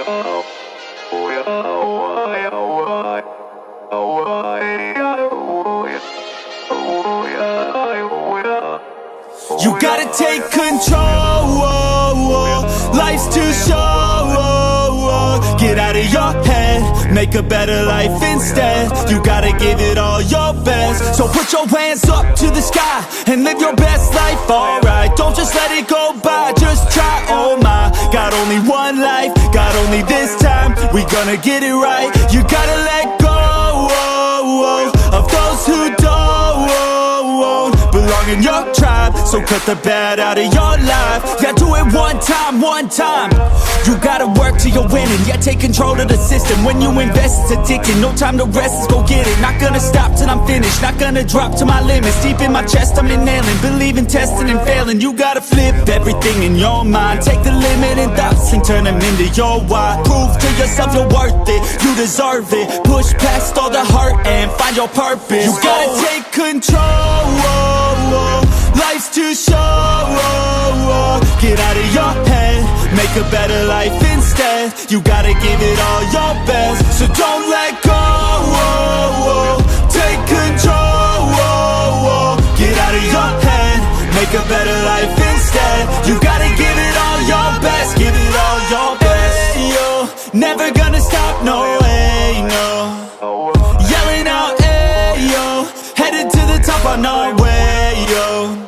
You gotta take control, life's too short. Get out of your head, make a better life instead. You gotta give it all your best. So put your hands up to the sky and live your best life, alright. Don't just let it go by, just try, oh my. Got only one life, got only this time. We gonna get it right. You gotta let go of those who don't belong in your tribe. So cut the bad out of your life. Yeah, do it one time, one time. You gotta work till you're winning. Yeah, take control of the system. When you invest, it's addicting. No time to rest, let's go get it. Not gonna stop till I'm finished. Not gonna drop to my limits. Deep in my chest, I'm inhaling. Believe in testing and failing. You gotta flip everything in your mind. Take the limiting thoughts and turn them into your why. Prove to yourself you're worth it. You deserve it. Push past all the hurt and find your purpose. You gotta take control. Life's too short. Get out of your head, make a better life instead. You gotta give it all your best. So don't let go. Take control. Get out of your head, make a better life instead. You gotta give it all your best. Give it all your best. Hey, yo, never gonna stop, no way, no. Yelling out, hey, yo, headed to the top on our way, yo.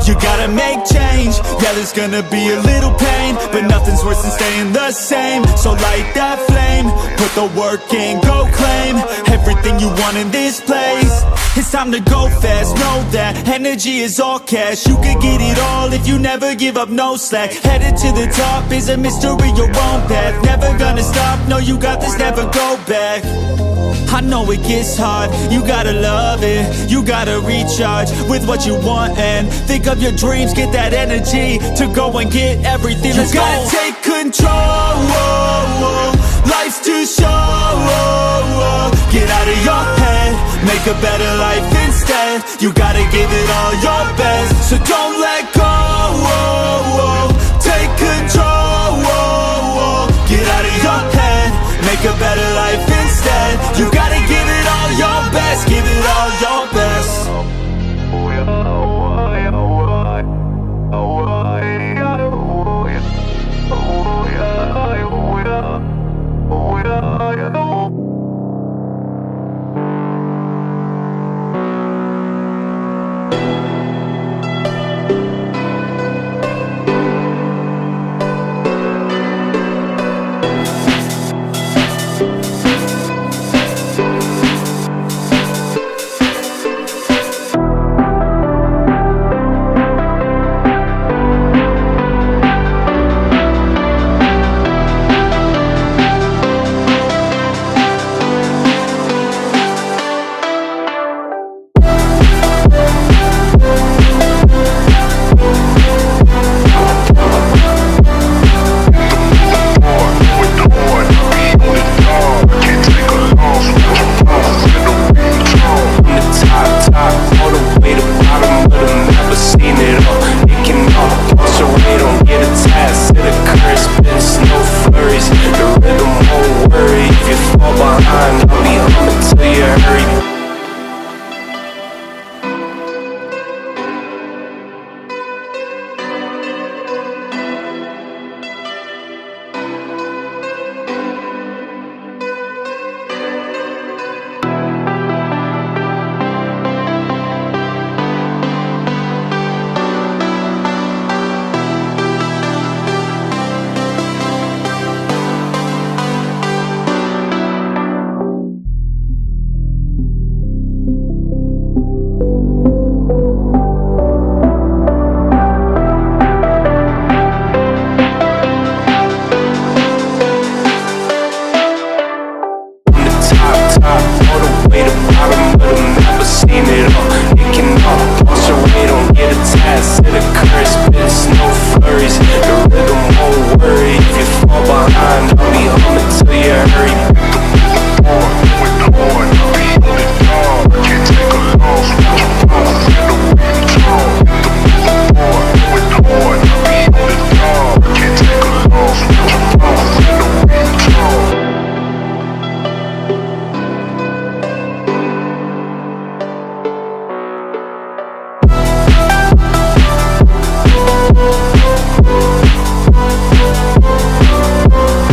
You gotta make change, yeah there's gonna be a little pain, but nothing's worse than staying the same. So light that flame, put the work in, go claim everything you want in this place. It's time to go fast, know that energy is all cash. You could get it all if you never give up, no slack. Headed to the top is a mystery, your own path. Never gonna stop, no you got this, never go back. I know it gets hard, you gotta love it. You gotta recharge with what you want and think of your dreams. Get that energy to go and get everything. Let's go. You gotta take control. Life's too short. Get out of your head, make a better life instead. You gotta give it all your best. So don't let go. Take control. Get out of your head, make a better life instead. You gotta give it all your best. Give it all your best. The rhythm won't worry if you